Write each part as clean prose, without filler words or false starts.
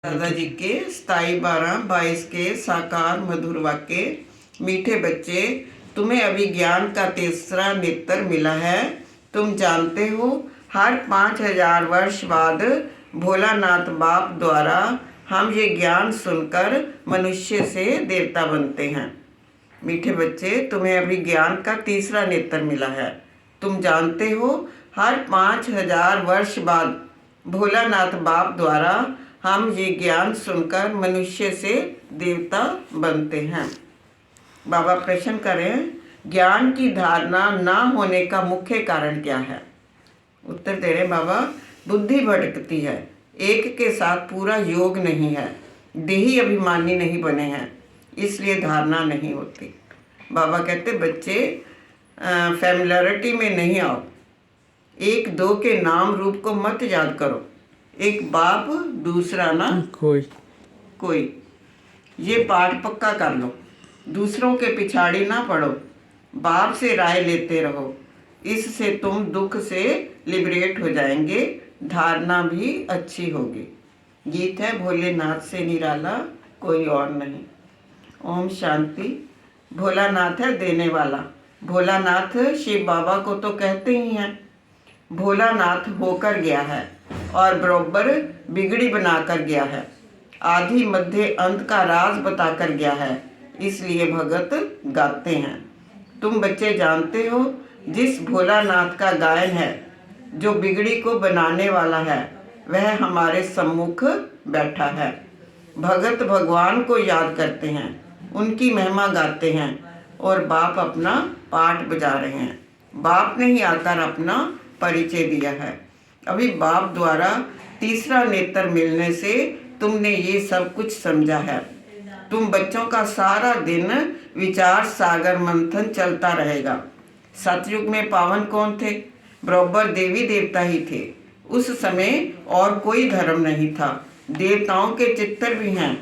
दादाजी के स्थाई 12-22 के साकार मधुर वाक्य। मीठे बच्चे, तुम्हें अभी ज्ञान का तीसरा नेत्र मिला है। तुम जानते हो हर 5000 वर्ष बाद भोलानाथ बाप द्वारा हम ये ज्ञान सुनकर मनुष्य से देवता बनते हैं। मीठे बच्चे, तुम्हें अभी ज्ञान का तीसरा नेत्र मिला है। तुम जानते हो हर 5000 वर्ष बाद भोलानाथ बाप द्वारा हम ये ज्ञान सुनकर मनुष्य से देवता बनते हैं। बाबा प्रश्न करें, ज्ञान की धारणा ना होने का मुख्य कारण क्या है? उत्तर दे रहे बाबा, बुद्धि भटकती है, एक के साथ पूरा योग नहीं है, देही अभिमानी नहीं बने हैं, इसलिए धारणा नहीं होती। बाबा कहते बच्चे फैमिलियरिटी में नहीं आओ, एक दो के नाम रूप को मत याद करो, एक बाप दूसरा ना कोई। ये पाठ पक्का कर लो, दूसरों के पिछाड़ी ना पड़ो, बाप से राय लेते रहो, इससे तुम दुख से लिबरेट हो जाएंगे, धारणा भी अच्छी होगी। गीत है भोलेनाथ से निराला कोई और नहीं। ओम शांति। भोलानाथ है देने वाला। भोलानाथ शिव बाबा को तो कहते ही हैं। भोलानाथ होकर गया है और बरोबर बिगड़ी बनाकर गया है, आदि मध्य अंत का राज बताकर गया है, इसलिए भगत गाते हैं। तुम बच्चे जानते हो जिस भोलानाथ का गायन है, जो बिगड़ी को बनाने वाला है, वह हमारे सम्मुख बैठा है। भगत भगवान को याद करते हैं, उनकी महिमा गाते हैं और बाप अपना पाठ बजा रहे हैं। बाप ने ही आकर अपना परिचय दिया है। अभी बाप द्वारा तीसरा नेत्र मिलने से तुमने ये सब कुछ समझा है। तुम बच्चों का सारा दिन विचार सागर मंथन चलता रहेगा। सतयुग में पावन कौन थे? बरोबर देवी देवता ही थे। उस समय और कोई धर्म नहीं था। देवताओं के चित्तर भी हैं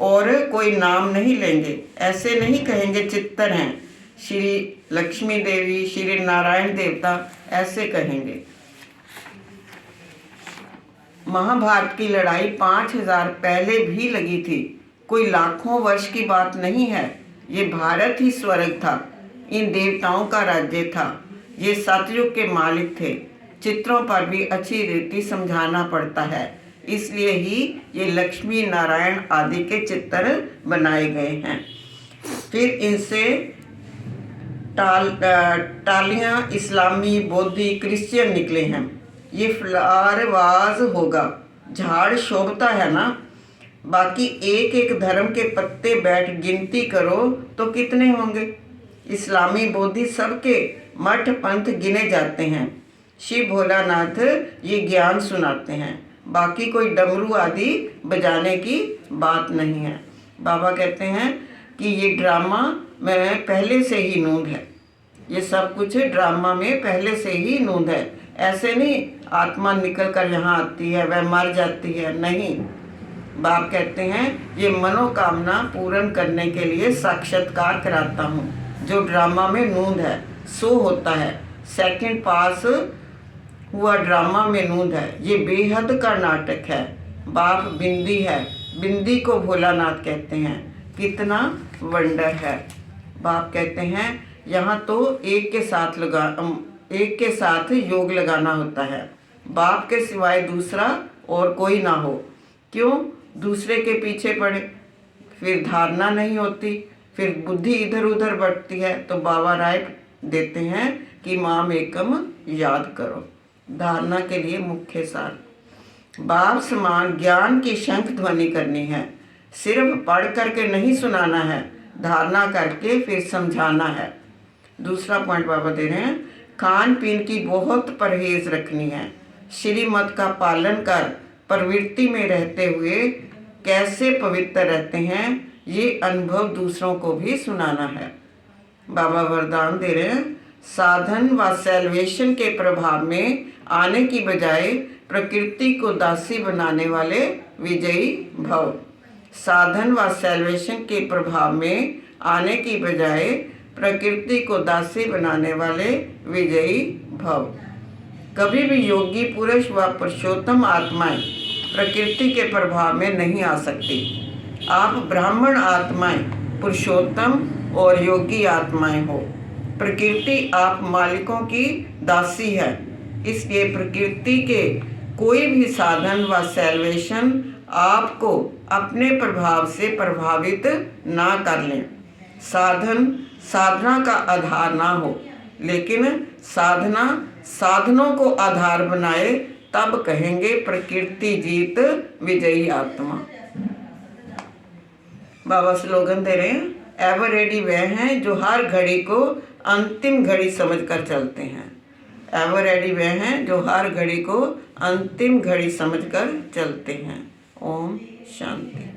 और कोई नाम नहीं लेंगे, ऐसे नहीं कहेंगे चित्तर हैं। श्री लक्ष्मी देवी, श्री नारायण देवता ऐसे कहेंगे। महाभारत की लड़ाई 5000 पहले भी लगी थी, कोई लाखों वर्ष की बात नहीं है। ये भारत ही स्वर्ग था, इन देवताओं का राज्य था। ये सतयुग के मालिक थे। चित्रों पर भी अच्छी रीति समझाना पड़ता है, इसलिए ही ये लक्ष्मी नारायण आदि के चित्र बनाए गए हैं। फिर इनसे टालियाँ इस्लामी, बौद्धि, क्रिश्चियन निकले हैं। ये फ्लावरवाज होगा, झाड़ शोभता है ना। बाकी एक एक धर्म के पत्ते बैठ गिनती करो तो कितने होंगे? इस्लामी, बौद्धि सबके मठ पंथ गिने जाते हैं। शिव भोलानाथ ये ज्ञान सुनाते हैं, बाकी कोई डमरू आदि बजाने की बात नहीं है। बाबा कहते हैं कि ये ड्रामा में पहले से ही नूंद है, ये सब कुछ ड्रामा में पहले से ही नूंद है। ऐसे नहीं आत्मा निकल कर यहाँ आती है, वह मर जाती है, नहीं। बाप कहते हैं ये मनोकामना पूर्ण करने के लिए साक्षात्कार कराता हूँ। जो ड्रामा में नूंद है सो होता है, सेकंड पास हुआ ड्रामा में नूंद है। ये बेहद का नाटक है। बाप बिंदी है, बिंदी को भोलानाथ कहते हैं। कितना वंडर है। बाप कहते हैं यहाँ तो एक के साथ योग लगाना होता है, बाप के सिवाय दूसरा और कोई ना हो। क्यों? दूसरे के पीछे पड़े, फिर धारणा नहीं होती, फिर बुद्धि इधर उधर बढ़ती है। तो बाबा राय देते हैं कि माम एकम याद करो। धारणा के लिए मुख्य सार, बाप समान ज्ञान की शंख ध्वनि करनी है। सिर्फ पढ़ करके नहीं सुनाना है, धारणा करके फिर समझाना है। दूसरा पॉइंट बाबा दे रहे हैं, खान पीन की बहुत परहेज रखनी है। श्रीमत का पालन कर प्रवृत्ति में रहते हुए कैसे पवित्र रहते हैं, ये अनुभव दूसरों को भी सुनाना है। बाबा वरदान दे रहे हैं, साधन व सैल्वेशन के प्रभाव में आने की बजाय प्रकृति को दासी बनाने वाले विजयी भव। साधन व सैल्वेशन के प्रभाव में आने की बजाय प्रकृति को दासी बनाने वाले विजयी भव। कभी भी योगी पुरुष व पुरुषोत्तम आत्माएं प्रकृति के प्रभाव में नहीं आ सकती। आप ब्राह्मण आत्माएं, पुरुषोत्तम और योगी आत्माएं हो। प्रकृति आप मालिकों की दासी है, इसलिए प्रकृति के कोई भी साधन व सैल्वेशन आपको अपने प्रभाव से प्रभावित ना कर लें। साधना का आधार ना हो, लेकिन साधना साधनों को आधार बनाए, तब कहेंगे प्रकृति जीत विजयी आत्मा। बाबा स्लोगन दे रहे हैं, एवर रेडी वह हैं जो हर घड़ी को अंतिम घड़ी समझकर चलते हैं। एवर रेडी वह हैं जो हर घड़ी को अंतिम घड़ी समझकर चलते हैं। ओम शांति।